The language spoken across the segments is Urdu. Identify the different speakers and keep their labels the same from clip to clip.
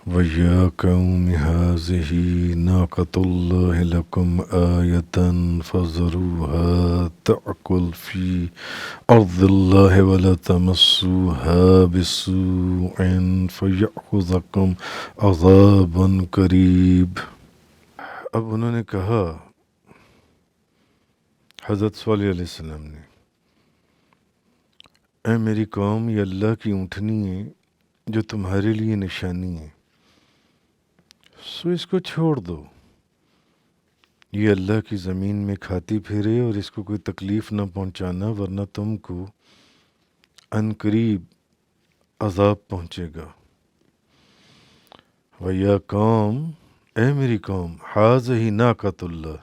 Speaker 1: وَيَا قَوْمِ هَٰذِهِ نَاقَةُ اللَّهِ لَكُمْ آيَةً فَذَرُوهَا تَأْكُلْ فِي أَرْضِ اللَّهِ وَلَا تَمَسُّوهَا بِسُوءٍ فَيَأْخُذَكُمْ عَذَابٌ قَرِيبٌ۔ اب انہوں نے کہا، حضرت صالح علیہ السلام نے، اے میری قوم، یہ اللہ کی اونٹنی ہے جو تمہارے لیے نشانی ہے، سو اس کو چھوڑ دو، یہ اللہ کی زمین میں کھاتی پھرے اور اس کو کوئی تکلیف نہ پہنچانا، ورنہ تم کو عنقریب عذاب پہنچے گا۔ وَيَا قوم، اے میری قوم، ہَٰذِهِ نَاقَةُ اللَّهِ،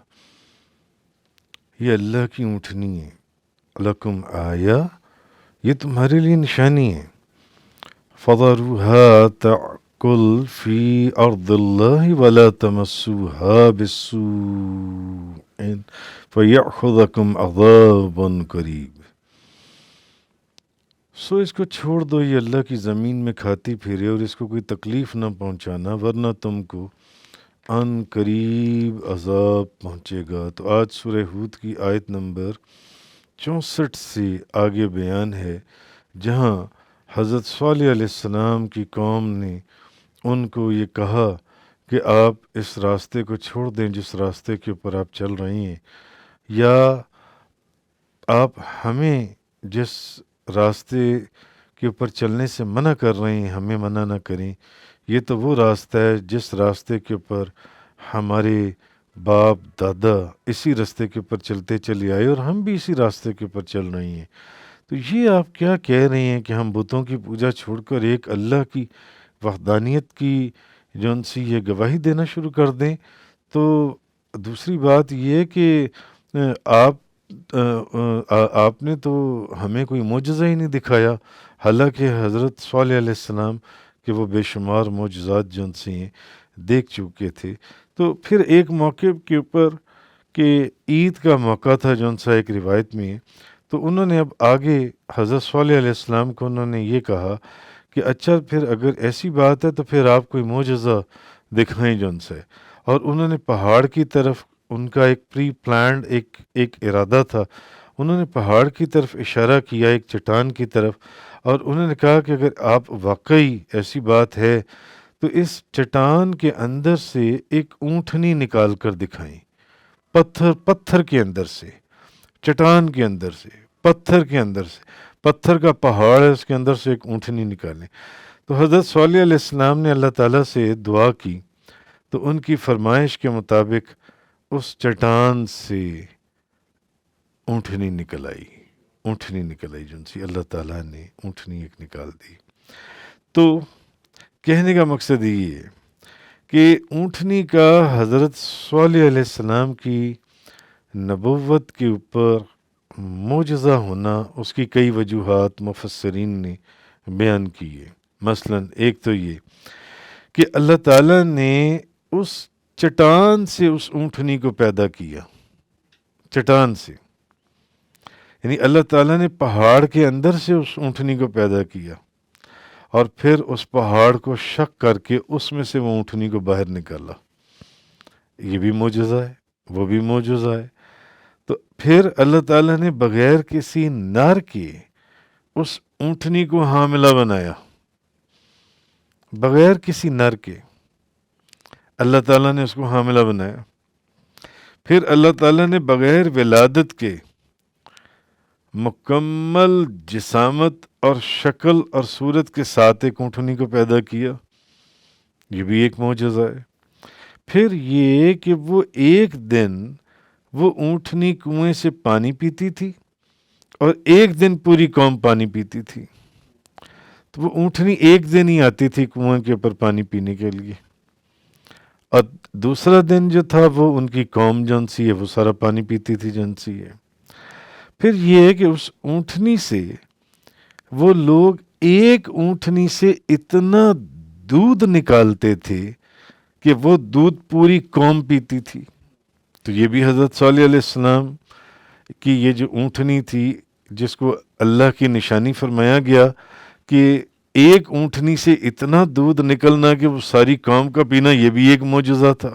Speaker 1: یہ اللہ کی اونٹنی ہے، لَکُمْ آیہ، یہ تمہارے لیے نشانی ہے، فَذَرُوهَا تَأْکُلْ فِی أَرْضِ اللَّهِ وَلَا تَمَسُّوهَا بِسُوءٍ فَیَأْخُذَکُمْ عَذَابٌ قَرِیبٌ۔ سو اس کو چھوڑ دو، یہ اللہ کی زمین میں کھاتی پھرے اور اس کو کوئی تکلیف نہ پہنچانا، ورنہ تم کو ان قریب عذاب پہنچے گا۔ تو آج سورہ ہود کی آیت نمبر 64 سے آگے بیان ہے، جہاں حضرت صالح علیہ السلام کی قوم نے ان کو یہ کہا کہ آپ اس راستے کو چھوڑ دیں جس راستے کے اوپر آپ چل رہے ہیں، یا آپ ہمیں جس راستے کے اوپر چلنے سے منع کر رہے ہیں ہمیں منع نہ کریں، یہ تو وہ راستہ ہے جس راستے کے اوپر ہمارے باپ دادا اسی راستے کے اوپر چلتے چلے آئے اور ہم بھی اسی راستے کے اوپر چل رہے ہیں، تو یہ آپ کیا کہہ رہے ہیں کہ ہم بتوں کی پوجا چھوڑ کر ایک اللہ کی وحدانیت کی جو ان سے یہ گواہی دینا شروع کر دیں؟ تو دوسری بات یہ ہے کہ آپ نے تو ہمیں کوئی معجزہ ہی نہیں دکھایا، حالانکہ حضرت صالح علیہ السلام کہ وہ بے شمار معجزات جو ان سے ہیں دیکھ چکے تھے۔ تو پھر ایک موقع کے اوپر کہ عید کا موقع تھا جو ان سے ایک روایت میں ہے، تو انہوں نے اب آگے حضرت صالح علیہ السلام کو انہوں نے یہ کہا کہ اچھا پھر اگر ایسی بات ہے تو پھر آپ کوئی معجزہ دکھائیں جو ان سے، اور انہوں نے پہاڑ کی طرف، ان کا ایک پری پلانڈ ایک ارادہ تھا، انہوں نے پہاڑ کی طرف اشارہ کیا، ایک چٹان کی طرف، اور انہوں نے کہا کہ اگر آپ واقعی ایسی بات ہے تو اس چٹان کے اندر سے ایک اونٹنی نکال کر دکھائیں، پتھر کے اندر سے، چٹان کے اندر سے، پتھر کے اندر سے، پتھر کا پہاڑ ہے اس کے اندر سے ایک اونٹنی نکالیں۔ تو حضرت صالح علیہ السلام نے اللہ تعالیٰ سے دعا کی، تو ان کی فرمائش کے مطابق اس چٹان سے اونٹنی نکل آئی جن سے اللہ تعالیٰ نے اونٹنی ایک نکال دی۔ تو کہنے کا مقصد یہ ہے کہ اونٹنی کا حضرت صالح علیہ السلام کی نبوت کے اوپر معجزہ ہونا، اس کی کئی وجوہات مفسرین نے بیان کی ہے۔ مثلا ایک تو یہ کہ اللہ تعالیٰ نے اس چٹان سے اس اونٹنی کو پیدا کیا، چٹان سے، یعنی اللہ تعالیٰ نے پہاڑ کے اندر سے اس اونٹنی کو پیدا کیا اور پھر اس پہاڑ کو شق کر کے اس میں سے وہ اونٹنی کو باہر نکالا۔ یہ بھی معجزہ ہے، وہ بھی معجزہ ہے۔ تو پھر اللہ تعالیٰ نے بغیر کسی نر کے اس اونٹنی کو حاملہ بنایا، بغیر کسی نر کے اللہ تعالیٰ نے اس کو حاملہ بنایا۔ پھر اللہ تعالیٰ نے بغیر ولادت کے مکمل جسامت اور شکل اور صورت کے ساتھ ایک اونٹنی کو پیدا کیا، یہ بھی ایک معجزہ ہے۔ پھر یہ کہ وہ ایک دن وہ اونٹنی کنویں سے پانی پیتی تھی اور ایک دن پوری قوم پانی پیتی تھی، تو وہ اونٹنی ایک دن ہی آتی تھی کنویں کے اوپر پانی پینے کے لیے، اور دوسرا دن جو تھا وہ ان کی قوم جون سی ہے وہ سارا پانی پیتی تھی جون سی ہے۔ پھر یہ ہے کہ اس اونٹنی سے وہ لوگ ایک اونٹنی سے اتنا دودھ نکالتے تھے کہ وہ دودھ پوری قوم پیتی تھی۔ تو یہ بھی حضرت صالح علیہ السلام کی یہ جو اونٹنی تھی جس کو اللہ کی نشانی فرمایا گیا کہ ایک اونٹنی سے اتنا دودھ نکلنا کہ وہ ساری قوم کا پینا، یہ بھی ایک معجزہ تھا۔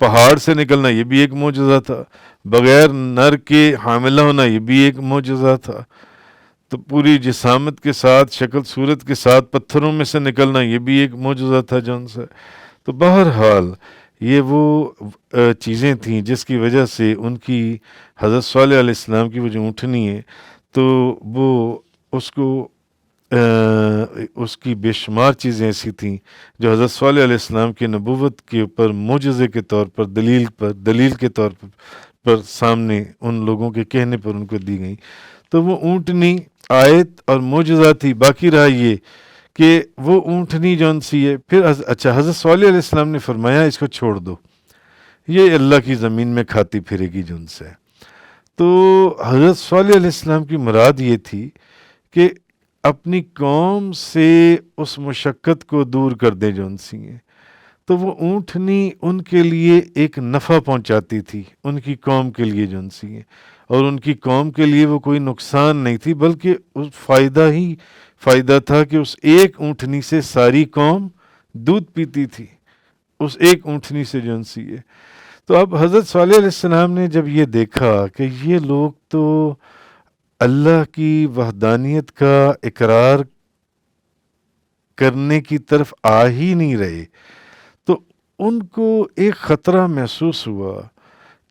Speaker 1: پہاڑ سے نکلنا، یہ بھی ایک معجزہ تھا۔ بغیر نر کے حاملہ ہونا، یہ بھی ایک معجزہ تھا۔ تو پوری جسامت کے ساتھ، شکل صورت کے ساتھ پتھروں میں سے نکلنا، یہ بھی ایک معجزہ تھا جون سے۔ تو بہرحال یہ وہ چیزیں تھیں جس کی وجہ سے ان کی حضرت صالح علیہ السلام کی وہ جو اونٹنی ہے تو وہ اس کو اس کی بے شمار چیزیں ایسی تھیں جو حضرت صالح علیہ السلام کی نبوت کے اوپر معجزے کے طور پر، دلیل کے طور پر سامنے ان لوگوں کے کہنے پر ان کو دی گئیں۔ تو وہ اونٹنی آیت اور معجزہ تھی۔ باقی رہا یہ کہ وہ اونٹنی جون سی ہے، پھر اچھا حضرت صالح علیہ السلام نے فرمایا اس کو چھوڑ دو، یہ اللہ کی زمین میں کھاتی پھرے گی جن سے۔ تو حضرت صالح علیہ السلام کی مراد یہ تھی کہ اپنی قوم سے اس مشقت کو دور کر دیں جون سی ہیں۔ تو وہ اونٹنی ان کے لیے ایک نفع پہنچاتی تھی، ان کی قوم کے لیے جون سی ہیں، اور ان کی قوم کے لیے وہ کوئی نقصان نہیں تھی، بلکہ اس فائدہ ہی فائدہ تھا کہ اس ایک اونٹنی سے ساری قوم دودھ پیتی تھی، اس ایک اونٹنی سے جون سی ہے۔ تو اب حضرت صالح علیہ السلام نے جب یہ دیکھا کہ یہ لوگ تو اللہ کی وحدانیت کا اقرار کرنے کی طرف آ ہی نہیں رہے، تو ان کو ایک خطرہ محسوس ہوا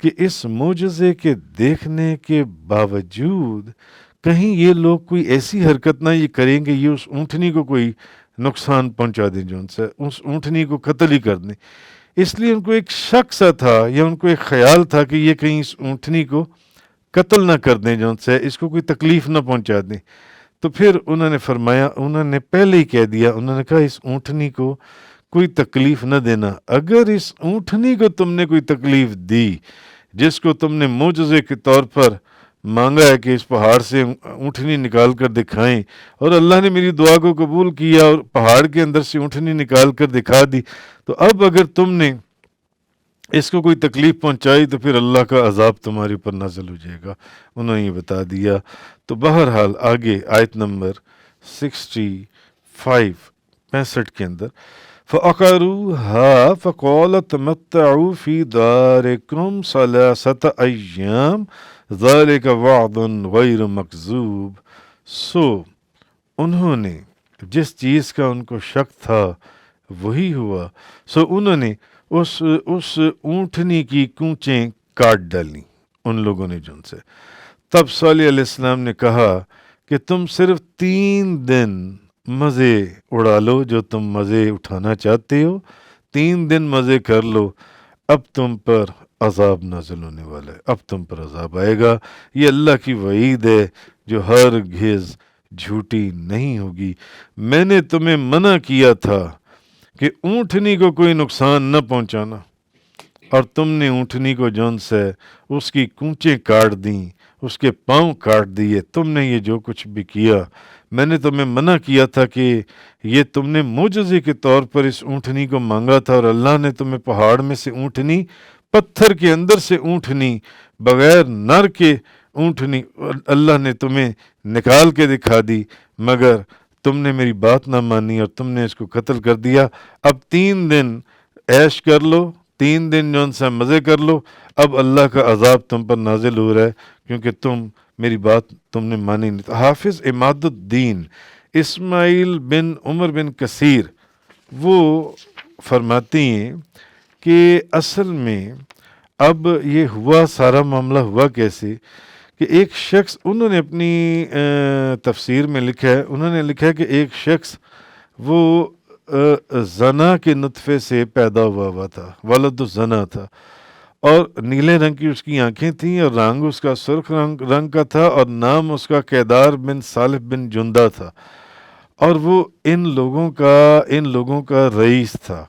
Speaker 1: کہ اس معجزے کے دیکھنے کے باوجود کہیں یہ لوگ کوئی ایسی حرکت نہ یہ کریں گے، یہ اس اونٹنی کو کوئی نقصان پہنچا دیں، جو ان سے اس اونٹنی کو قتل ہی کر دیں۔ اس لیے ان کو ایک شک سا تھا، یا ان کو ایک خیال تھا کہ یہ کہیں اس اونٹنی کو قتل نہ کر دیں، جو ان سے اس کو کوئی تکلیف نہ پہنچا دیں۔ تو پھر انہوں نے فرمایا، انہوں نے پہلے ہی کہہ دیا، انہوں نے کہا اس اونٹنی کو کوئی تکلیف نہ دینا۔ اگر اس اونٹنی کو تم نے کوئی تکلیف دی، جس کو تم نے معجزے کے طور پر مانگا ہے کہ اس پہاڑ سے اونٹنی نکال کر دکھائیں، اور اللہ نے میری دعا کو قبول کیا اور پہاڑ کے اندر سے اونٹنی نکال کر دکھا دی، تو اب اگر تم نے اس کو کوئی تکلیف پہنچائی تو پھر اللہ کا عذاب تمہارے اوپر نازل ہو جائے گا۔ انہوں نے یہ بتا دیا۔ تو بہرحال آگے آیت نمبر 65 کے اندر فَعَقَرُوهَا فَقَالَ تَمَتَّعُوا فِي دَارِكُمْ ثَلَاثَةَ أَيَّامٍ ذَلِكَ وَعْدٌ غَيْرُ مَكْذُوبٍ۔ سو انہوں نے جس چیز کا ان کو شک تھا وہی ہوا، سو انہوں نے اس اونٹنی کی کونچیں کاٹ ڈالیں ان لوگوں نے جن سے۔ تب صالح علیہ السلام نے کہا کہ تم صرف 3 دن مزے اڑا لو، جو تم مزے اٹھانا چاہتے ہو 3 دن مزے کر لو، اب تم پر عذاب نازل ہونے والا ہے، اب تم پر عذاب آئے گا۔ یہ اللہ کی وعید ہے جو ہرگز جھوٹی نہیں ہوگی۔ میں نے تمہیں منع کیا تھا کہ اونٹنی کو کوئی نقصان نہ پہنچانا، اور تم نے اونٹنی کو جون سے اس کی کونچیں کاٹ دیں، اس کے پاؤں کاٹ دیے، تم نے یہ جو کچھ بھی کیا۔ میں نے تمہیں منع کیا تھا کہ یہ تم نے معجزے کے طور پر اس اونٹنی کو مانگا تھا، اور اللہ نے تمہیں پہاڑ میں سے اونٹنی، پتھر کے اندر سے اونٹنی، بغیر نر کے اونٹنی اللہ نے تمہیں نکال کے دکھا دی، مگر تم نے میری بات نہ مانی اور تم نے اس کو قتل کر دیا۔ اب 3 دن عیش کر لو، 3 دن جون سا مزے کر لو، اب اللہ کا عذاب تم پر نازل ہو رہا ہے کیونکہ میری بات تم نے مانی نہیں۔ حافظ عماد الدین اسماعیل بن عمر بن کثیر وہ فرماتی ہیں کہ اصل میں اب یہ ہوا، سارا معاملہ ہوا کیسے کہ ایک شخص، انہوں نے اپنی تفسیر میں لکھا ہے، انہوں نے لکھا ہے کہ ایک شخص وہ زنا کے نطفے سے پیدا ہوا تھا، ولد الزنا تھا، اور نیلے رنگ کی اس کی آنکھیں تھیں، اور رنگ اس کا سرخ رنگ کا تھا، اور نام اس کا کیدار بن صالح بن جندہ تھا، اور وہ ان لوگوں کا رئیس تھا۔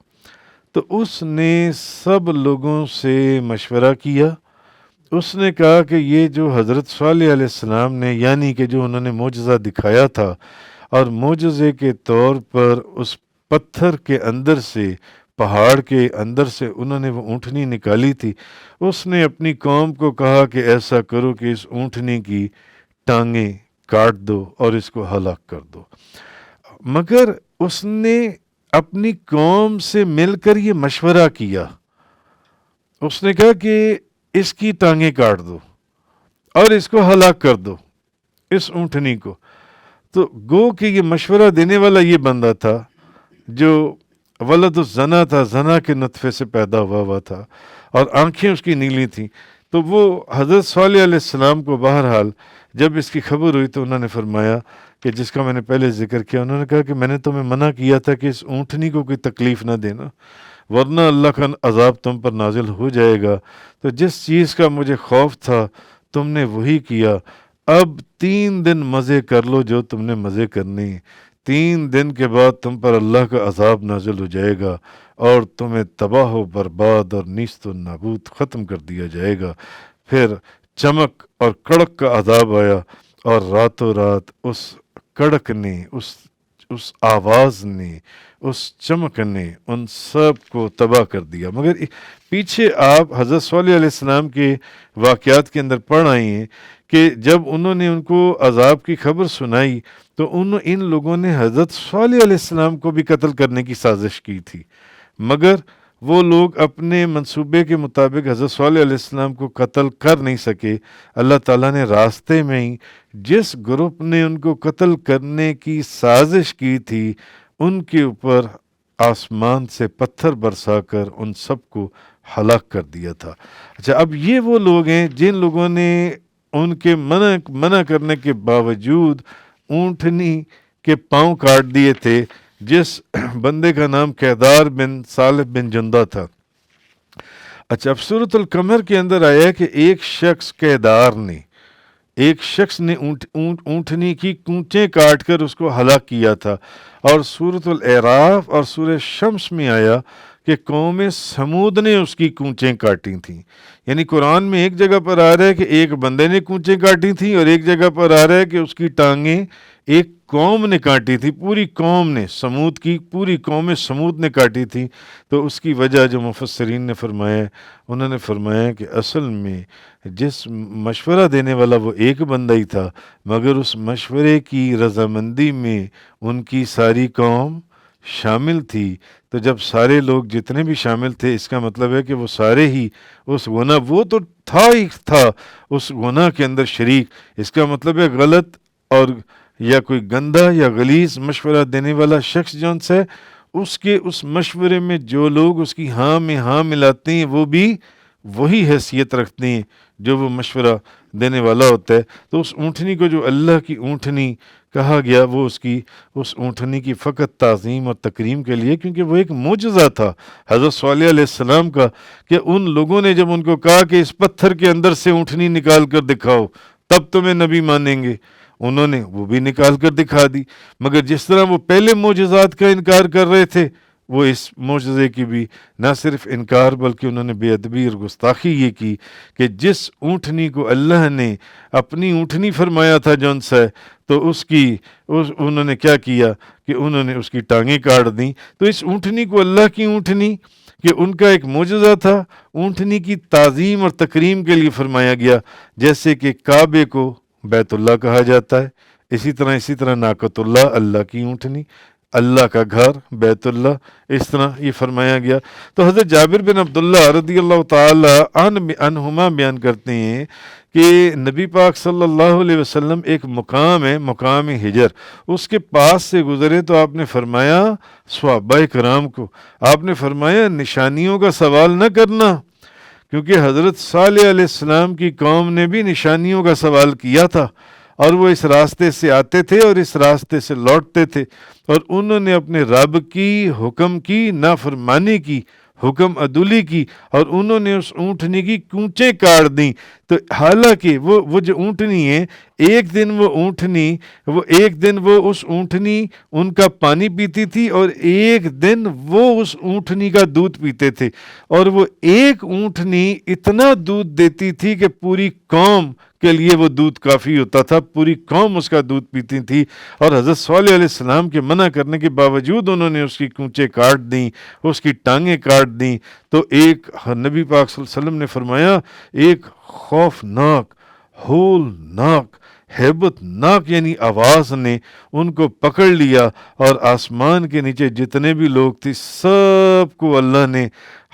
Speaker 1: تو اس نے سب لوگوں سے مشورہ کیا، اس نے کہا کہ یہ جو حضرت صالح علیہ السلام نے، یعنی کہ جو انہوں نے معجزہ دکھایا تھا، اور معجزے کے طور پر اس پتھر کے اندر سے، پہاڑ کے اندر سے انہوں نے وہ اونٹنی نکالی تھی، اس نے اپنی قوم کو کہا کہ ایسا کرو کہ اس اونٹنی کی ٹانگیں کاٹ دو اور اس کو ہلاک کر دو۔ مگر اس نے اپنی قوم سے مل کر یہ مشورہ کیا. اس نے کہا کہ اس کی ٹانگیں کاٹ دو اور اس کو ہلاک کر دو، اس اونٹنی کو. تو گو کہ یہ مشورہ دینے والا یہ بندہ تھا جو ولد الزنا تھا، زنا کے نطفے سے پیدا ہوا تھا، اور آنکھیں اس کی نیلی تھیں. تو وہ حضرت صالح علیہ السلام کو بہرحال جب اس کی خبر ہوئی تو انہوں نے فرمایا کہ جس کا میں نے پہلے ذکر کیا، انہوں نے کہا کہ میں نے تمہیں منع کیا تھا کہ اس اونٹنی کو کوئی تکلیف نہ دینا، ورنہ اللہ کا عذاب تم پر نازل ہو جائے گا. تو جس چیز کا مجھے خوف تھا تم نے وہی کیا. اب 3 دن مزے کر لو جو تم نے مزے کرنے، 3 دن کے بعد تم پر اللہ کا عذاب نازل ہو جائے گا اور تمہیں تباہ و برباد اور نیست و نابود ختم کر دیا جائے گا. پھر چمک اور کڑک کا عذاب آیا، اور راتوں رات اس کڑک نے، اس آواز نے، اس چمک نے ان سب کو تباہ کر دیا. مگر پیچھے آپ حضرت صالح علیہ السلام کے واقعات کے اندر پڑھ آئی ہیں کہ جب انہوں نے ان کو عذاب کی خبر سنائی تو ان لوگوں نے حضرت صالح علیہ السلام کو بھی قتل کرنے کی سازش کی تھی، مگر وہ لوگ اپنے منصوبے کے مطابق حضرت صالح علیہ السلام کو قتل کر نہیں سکے. اللہ تعالیٰ نے راستے میں ہی جس گروپ نے ان کو قتل کرنے کی سازش کی تھی ان کے اوپر آسمان سے پتھر برسا کر ان سب کو ہلاک کر دیا تھا. اچھا، اب یہ وہ لوگ ہیں جن لوگوں نے ان کے منع کرنے کے باوجود اونٹنی کے پاؤں کاٹ دیے تھے، جس بندے کا نام کیدار بن صالح بن جندہ تھا. اچھا، اب سورۃ القمر کے اندر آیا کہ ایک شخص نے اونٹنی کی کونچیں کاٹ کر اس کو ہلاک کیا تھا. اور سورۃ الاعراف اور سورہ شمس میں آیا کہ قوم سمود نے اس کی کونچیں کاٹی تھیں. یعنی قرآن میں ایک جگہ پر آ رہا ہے کہ ایک بندے نے کونچیں کاٹی تھیں، اور ایک جگہ پر آ رہا ہے کہ اس کی ٹانگیں ایک قوم نے کاٹی تھی، پوری قوم نے، پوری قوم سمود نے کاٹی تھی. تو اس کی وجہ جو مفسرین نے فرمایا، انہوں نے فرمایا کہ اصل میں جس مشورہ دینے والا وہ ایک بندہ ہی تھا، مگر اس مشورے کی رضامندی میں ان کی ساری قوم شامل تھی. تو جب سارے لوگ جتنے بھی شامل تھے، اس کا مطلب ہے کہ وہ سارے ہی اس گناہ، وہ تو تھا اس گناہ کے اندر شریک. اس کا مطلب ہے غلط اور یا کوئی گندا یا غلیظ مشورہ دینے والا شخص جون سے اس کے اس مشورے میں جو لوگ اس کی ہاں میں ہاں ملاتے ہیں وہ بھی وہی حیثیت رکھتے ہیں جو وہ مشورہ دینے والا ہوتا ہے. تو اس اونٹنی کو جو اللہ کی اونٹنی کہا گیا، وہ اس اونٹنی کی فقط تعظیم اور تکریم کے لیے، کیونکہ وہ ایک معجزہ تھا حضرت صالح علیہ السلام کا، کہ ان لوگوں نے جب ان کو کہا کہ اس پتھر کے اندر سے اونٹنی نکال کر دکھاؤ تب تمہیں نبی مانیں گے، انہوں نے وہ بھی نکال کر دکھا دی. مگر جس طرح وہ پہلے معجزات کا انکار کر رہے تھے، وہ اس معجزے کی بھی نہ صرف انکار بلکہ انہوں نے بے ادبی اور گستاخی یہ کی کہ جس اونٹنی کو اللہ نے اپنی اونٹنی فرمایا تھا جون سا، تو انہوں نے کیا کیا کہ انہوں نے اس کی ٹانگیں کاٹ دیں. تو اس اونٹنی کو اللہ کی اونٹنی کہ ان کا ایک معجزہ تھا، اونٹنی کی تعظیم اور تکریم کے لیے فرمایا گیا. جیسے کہ کعبے کو بیت اللہ کہا جاتا ہے، اسی طرح ناقۃ اللہ اللہ کی اونٹنی، اللہ کا گھر بیت اللہ، اس طرح یہ فرمایا گیا. تو حضرت جابر بن عبداللہ رضی اللہ تعالی عنہما بیان کرتے ہیں کہ نبی پاک صلی اللہ علیہ وسلم ایک مقام ہے، مقام ہجر، اس کے پاس سے گزرے تو آپ نے فرمایا صحابہ کرام کو، آپ نے فرمایا نشانیوں کا سوال نہ کرنا، کیونکہ حضرت صالح علیہ السلام کی قوم نے بھی نشانیوں کا سوال کیا تھا، اور وہ اس راستے سے آتے تھے اور اس راستے سے لوٹتے تھے، اور انہوں نے اپنے رب کی حکم کی نافرمانی کی، حکم عدولی کی، اور انہوں نے اس اونٹنی کی کونچیں کاٹ دیں. تو حالانکہ وہ جو اونٹنی ہے، ایک دن وہ اس اونٹنی ان کا پانی پیتی تھی، اور ایک دن وہ اس اونٹنی کا دودھ پیتے تھے، اور وہ ایک اونٹنی اتنا دودھ دیتی تھی کہ پوری قوم کے لیے وہ دودھ کافی ہوتا تھا، پوری قوم اس کا دودھ پیتی تھی. اور حضرت صالح علیہ السلام کے منع کرنے کے باوجود انہوں نے اس کی کونچیں کاٹ دیں، اس کی ٹانگیں کاٹ دیں. تو ایک نبی پاک صلی اللہ علیہ وسلم نے فرمایا ایک خوفناک، ہولناک، ہیبت ناک یعنی آواز نے ان کو پکڑ لیا، اور آسمان کے نیچے جتنے بھی لوگ تھے سب کو اللہ نے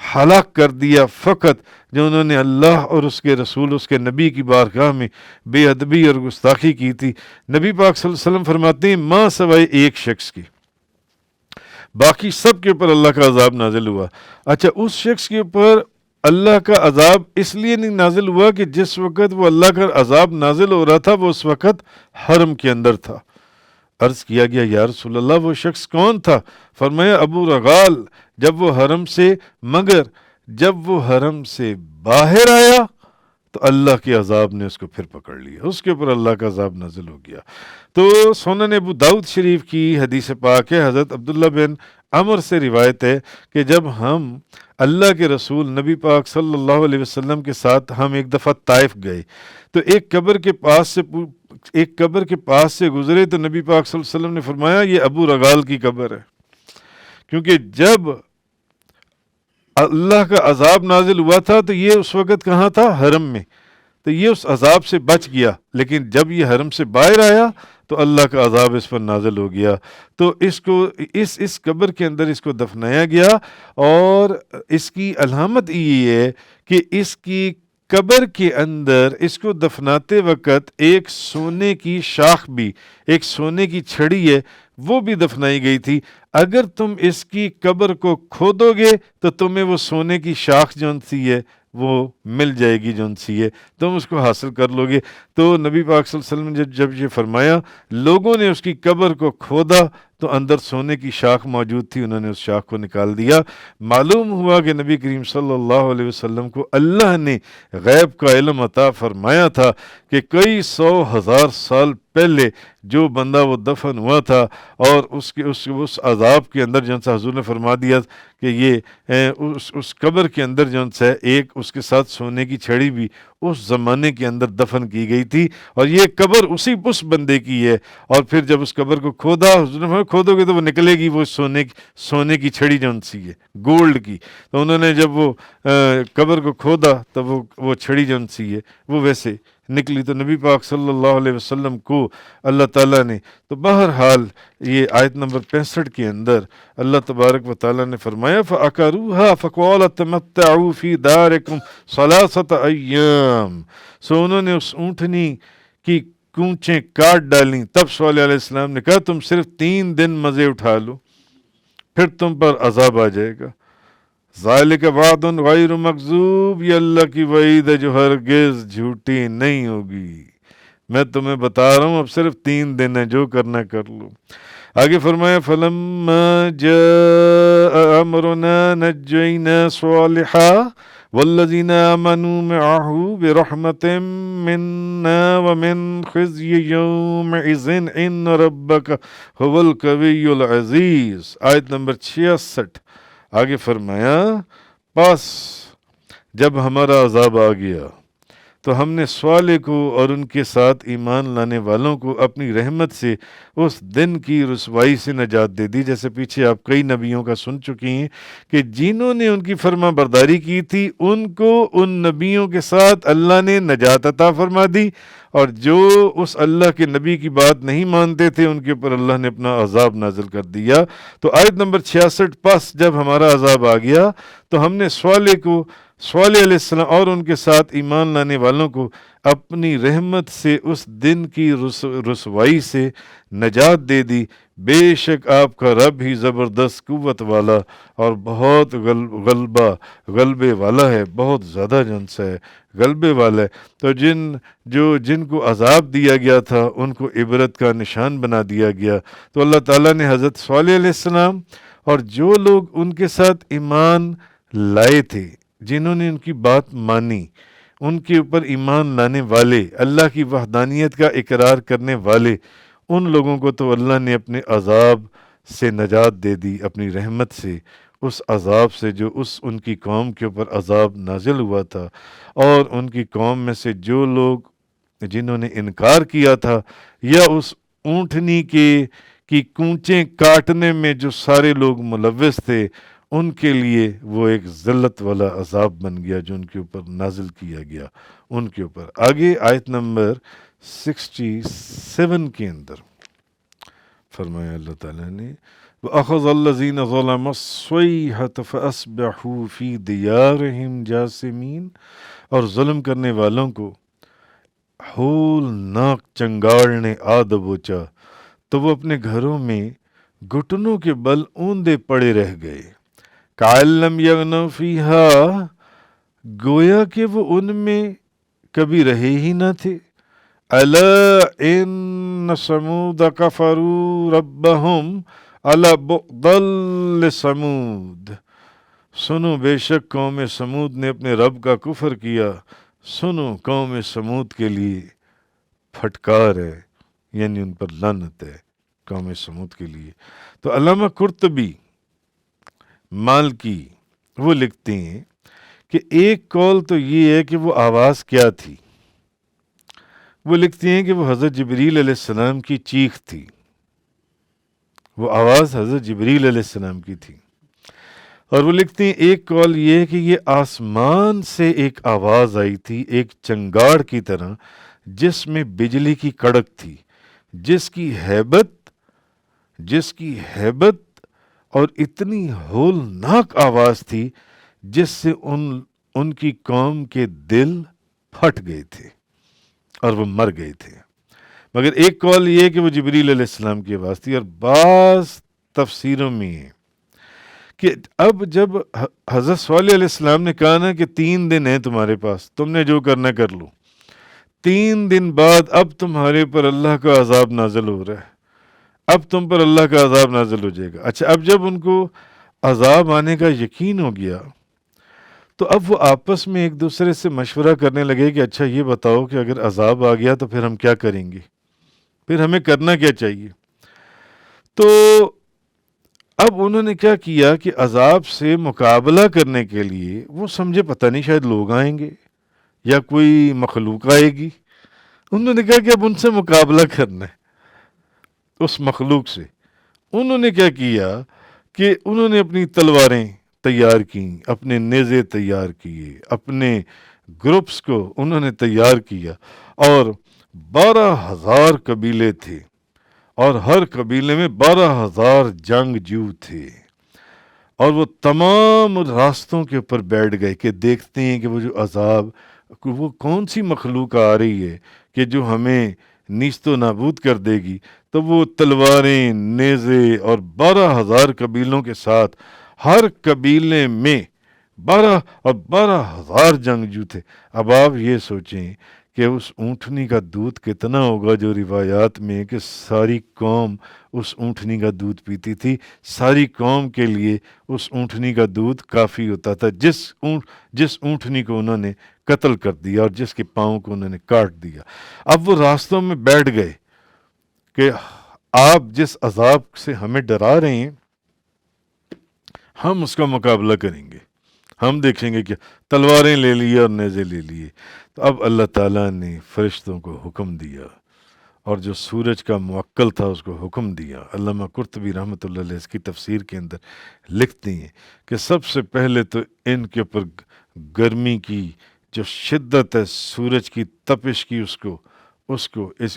Speaker 1: ہلاک کر دیا، فقط جو انہوں نے اللہ اور اس کے رسول اس کے نبی کی بارگاہ میں بے ادبی اور گستاخی کی تھی۔ نبی پاک صلی اللہ علیہ وسلم فرماتے ہیں ماں سوائے ایک شخص کی باقی سب کے اوپر اللہ کا عذاب نازل ہوا۔ اچھا، اس شخص کے اوپر اللہ کا عذاب اس لیے نہیں نازل ہوا کہ جس وقت وہ اللہ کا عذاب نازل ہو رہا تھا وہ اس وقت حرم کے اندر تھا۔ عرض کیا گیا یا رسول اللہ وہ شخص کون تھا؟ فرمایا ابو رغال، جب وہ حرم سے مگر جب وہ حرم سے باہر آیا تو اللہ کے عذاب نے اس کو پھر پکڑ لیا، اس کے اوپر اللہ کا عذاب نازل ہو گیا۔ تو سنن ابو داؤد شریف کی حدیث پاک ہے، حضرت عبداللہ بن عمر سے روایت ہے کہ جب ہم اللہ کے رسول نبی پاک صلی اللہ علیہ وسلم کے ساتھ ہم ایک دفعہ طائف گئے تو ایک قبر کے پاس سے گزرے تو نبی پاک صلی اللہ علیہ وسلم نے فرمایا یہ ابو رغال کی قبر ہے، کیونکہ جب اللہ کا عذاب نازل ہوا تھا تو یہ اس وقت کہاں تھا؟ حرم میں، تو یہ اس عذاب سے بچ گیا، لیکن جب یہ حرم سے باہر آیا تو اللہ کا عذاب اس پر نازل ہو گیا، تو اس کو اس قبر کے اندر اس کو دفنایا گیا۔ اور اس کی علامت یہ ہے کہ اس کی قبر کے اندر اس کو دفناتے وقت ایک سونے کی شاخ بھی، ایک سونے کی چھڑی ہے وہ بھی دفنائی گئی تھی۔ اگر تم اس کی قبر کو کھودو گے تو تمہیں وہ سونے کی شاخ جون سی ہے وہ مل جائے گی، جون سی ہے تم اس کو حاصل کر لو گے۔ تو نبی پاک صلی اللہ علیہ وسلم نے جب یہ فرمایا، لوگوں نے اس کی قبر کو کھودا تو اندر سونے کی شاخ موجود تھی، انہوں نے اس شاخ کو نکال دیا۔ معلوم ہوا کہ نبی کریم صلی اللہ علیہ وسلم کو اللہ نے غیب کا علم عطا فرمایا تھا کہ کئی 100,000 سال پہلے جو بندہ وہ دفن ہوا تھا اور اس عذاب کے اندر جن سا حضور نے فرما دیا کہ یہ اس قبر کے اندر جن سا ایک اس کے ساتھ سونے کی چھڑی بھی اس زمانے کے اندر دفن کی گئی تھی، اور یہ قبر اس بندے کی ہے۔ اور پھر جب اس قبر کو کھودا، حضور نے فرمایا کھودو گے تو وہ نکلے گی وہ سونے کی چھڑی جون سی ہے، گولڈ کی۔ تو انہوں نے جب وہ قبر کو کھودا تو وہ چھڑی جون سی ہے وہ ویسے نکلی، تو نبی پاک صلی اللہ علیہ وسلم کو اللہ تعالیٰ نے، تو بہرحال یہ آیت نمبر 65 کے اندر اللہ تبارک و تعالیٰ نے فرمایا فَأَكَلُوهَا فَقَالَ تَمَتَّعُوا فِي دَارِكُمْ ثَلَاثَةَ أَيَّامٍ، سو انہوں نے اس اونٹنی کی کونچیں کاٹ ڈالیں۔ تب صلی علیہ السلام نے کہا تم صرف 3 دن مزے اٹھا لو، پھر تم پر عذاب آ جائے گا۔ ذالک وعد غیر مکذوب، یہ اللہ کی وعید ہے جو ہرگز جھوٹی نہیں ہوگی۔ میں تمہیں بتا رہا ہوں اب صرف 3 دن ہے، جو کرنا کر لو۔ آگے فرمایا فَلَمَّا جَاءَ أَمْرُنَا نَجَّيْنَا صَالِحًا وَالَّذِينَ آمَنُوا مَعَهُ بِرَحْمَةٍ مِنَّا وَمِنْ خِزْيِ يَوْمِئِذٍ إِنَّ رَبَّكَ هُوَ الْقَوِيُّ الْعَزِيزُ، آیت نمبر 66۔ آگے فرمایا پس جب ہمارا عذاب آ گیا تو ہم نے صالح کو اور ان کے ساتھ ایمان لانے والوں کو اپنی رحمت سے اس دن کی رسوائی سے نجات دے دی۔ جیسے پیچھے آپ کئی نبیوں کا سن چکی ہیں کہ جنہوں نے ان کی فرما برداری کی تھی ان کو ان نبیوں کے ساتھ اللہ نے نجات عطا فرما دی، اور جو اس اللہ کے نبی کی بات نہیں مانتے تھے ان کے اوپر اللہ نے اپنا عذاب نازل کر دیا۔ تو آیت نمبر 66، پس جب ہمارا عذاب آ گیا تو ہم نے صالح علیہ السلام اور ان کے ساتھ ایمان لانے والوں کو اپنی رحمت سے اس دن کی رسوائی سے نجات دے دی۔ بے شک آپ کا رب ہی زبردست قوت والا اور بہت غلبے والا ہے، بہت زیادہ جنس ہے، غلبے والا ہے۔ تو جن کو عذاب دیا گیا تھا ان کو عبرت کا نشان بنا دیا گیا۔ تو اللہ تعالیٰ نے حضرت صالح علیہ السلام اور جو لوگ ان کے ساتھ ایمان لائے تھے، جنہوں نے ان کی بات مانی، ان کے اوپر ایمان لانے والے، اللہ کی وحدانیت کا اقرار کرنے والے، ان لوگوں کو تو اللہ نے اپنے عذاب سے نجات دے دی اپنی رحمت سے، اس عذاب سے جو ان کی قوم کے اوپر عذاب نازل ہوا تھا۔ اور ان کی قوم میں سے جو لوگ جنہوں نے انکار کیا تھا یا اس اونٹنی کی کونچیں کاٹنے میں جو سارے لوگ ملوث تھے، ان کے لیے وہ ایک ذلت والا عذاب بن گیا جو ان کے اوپر نازل کیا گیا ان کے اوپر۔ آگے آیت نمبر 67 کے اندر فرمایا اللہ تعالیٰ نے وَأَخَذَ الَّذِينَ ظَلَمُوا الصَّيْحَةُ فَأَصْبَحُوا فِي دِيَارِهِمْ جَاثِمِينَ، اور ظلم کرنے والوں کو ہولناک چنگاڑ نے آ دبوچا تو وہ اپنے گھروں میں گھٹنوں کے بل اوندے پڑے رہ گئے. کَأَن لَّمْ يَغْنَوْا فِيهَا، گویا کہ وہ ان میں کبھی رہے ہی نہ تھے. أَلَا إِنَّ ثَمُودَ كَفَرُوا رَبَّهُمْ أَلَا بُعْدًا لِّثَمُودَ، سنو بے شک قوم سمود نے اپنے رب کا کفر کیا. سنو قوم سمود کے لیے پھٹکار ہے، یعنی ان پر لعنت ہے قوم سمود کے لیے. تو علامہ قرطبی مالکی وہ لکھتے ہیں کہ ایک قول تو یہ ہے کہ وہ آواز کیا تھی. وہ لکھتے ہیں کہ وہ حضرت جبریل علیہ السلام کی چیخ تھی. وہ آواز حضرت جبریل علیہ السلام کی تھی. اور وہ لکھتے ہیں ایک قول یہ ہے کہ یہ آسمان سے ایک آواز آئی تھی، ایک چنگاڑ کی طرح، جس میں بجلی کی کڑک تھی، جس کی ہیبت اور اتنی ہولناک آواز تھی جس سے ان کی قوم کے دل پھٹ گئے تھے اور وہ مر گئے تھے. مگر ایک قول یہ ہے کہ وہ جبریل علیہ السلام کی آواز تھی. اور بعض تفسیروں میں ہے کہ اب جب حضرت صالح علیہ السلام نے کہا نا کہ 3 دن ہیں تمہارے پاس، تم نے جو کرنا کر لو، 3 دن بعد اب تمہارے پر اللہ کا عذاب نازل ہو رہا ہے، اب تم پر اللہ کا عذاب نازل ہو جائے گا. اچھا، اب جب ان کو عذاب آنے کا یقین ہو گیا تو اب وہ آپس میں ایک دوسرے سے مشورہ کرنے لگے کہ اچھا یہ بتاؤ کہ اگر عذاب آ گیا تو پھر ہم کیا کریں گے، پھر ہمیں کرنا کیا چاہیے. تو اب انہوں نے کیا کیا کہ عذاب سے مقابلہ کرنے کے لیے وہ سمجھے پتہ نہیں شاید لوگ آئیں گے یا کوئی مخلوق آئے گی. انہوں نے کہا کہ اب ان سے مقابلہ کرنا ہے، اس مخلوق سے. انہوں نے کیا کیا کہ انہوں نے اپنی تلواریں تیار کیں، اپنے نیزے تیار کیے، اپنے گروپس کو انہوں نے تیار کیا، اور 12,000 قبیلے تھے اور ہر قبیلے میں 12,000 جنگجو تھے. اور وہ تمام راستوں کے اوپر بیٹھ گئے کہ دیکھتے ہیں کہ وہ جو عذاب، وہ کون سی مخلوق آ رہی ہے کہ جو ہمیں نیست و نابود کر دے گی. تو وہ تلواریں، نیزے اور 12,000 قبیلوں کے ساتھ ہر قبیلے میں 12,000 جنگجو تھے. اب آپ یہ سوچیں کہ اس اونٹنی کا دودھ کتنا ہوگا، جو روایات میں کہ ساری قوم اس اونٹنی کا دودھ پیتی تھی. ساری قوم کے لیے اس اونٹنی کا دودھ کافی ہوتا تھا، جس اونٹنی کو انہوں نے قتل کر دیا اور جس کے پاؤں کو انہوں نے کاٹ دیا. اب وہ راستوں میں بیٹھ گئے کہ آپ جس عذاب سے ہمیں ڈرا رہے ہیں ہم اس کا مقابلہ کریں گے، ہم دیکھیں گے کہ تلواریں لے لیے اور نیزے لے لیے. تو اب اللہ تعالیٰ نے فرشتوں کو حکم دیا اور جو سورج کا موکل تھا اس کو حکم دیا. علامہ قرطبی رحمۃ اللہ علیہ اس کی تفسیر کے اندر لکھتے ہیں کہ سب سے پہلے تو ان کے اوپر گرمی کی جو شدت ہے، سورج کی تپش کی،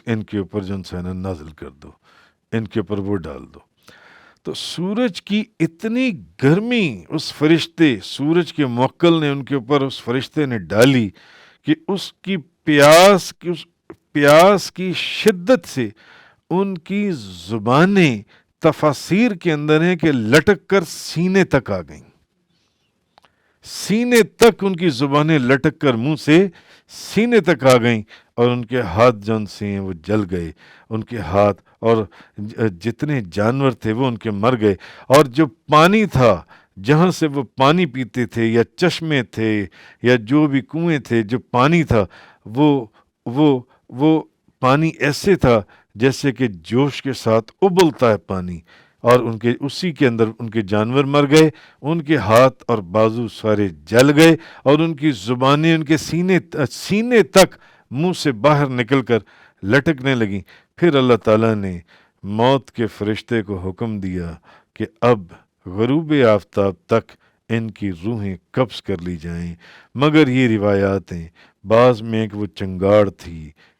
Speaker 1: ان کے اوپر جو ہے نا نازل کر دو، ان کے اوپر وہ ڈال دو. تو سورج کی اتنی گرمی اس سورج کے موکل نے ان کے اوپر، اس فرشتے نے ڈالی کہ اس کی پیاس کی شدت سے ان کی زبانیں تفاسیر کے اندر ہیں کہ لٹک کر سینے تک آ گئیں. سینے تک ان کی زبانیں لٹک کر منہ سے سینے تک آ گئیں، اور ان کے ہاتھ جون سے ہیں وہ جل گئے، ان کے ہاتھ، اور جتنے جانور تھے وہ ان کے مر گئے. اور جو پانی تھا جہاں سے وہ پانی پیتے تھے، یا چشمے تھے یا جو بھی کنویں تھے، جو پانی تھا وہ پانی ایسے تھا جیسے کہ جوش کے ساتھ ابلتا ہے پانی، اور اسی کے اندر ان کے جانور مر گئے، ان کے ہاتھ اور بازو سارے جل گئے، اور ان کی زبانیں ان کے سینے تک منہ سے باہر نکل کر لٹکنے لگیں. پھر اللہ تعالیٰ نے موت کے فرشتے کو حکم دیا کہ اب غروب آفتاب تک ان کی روحیں قبض کر لی جائیں. مگر یہ روایات ہیں، بعض میں کہ وہ چنگاڑ تھی،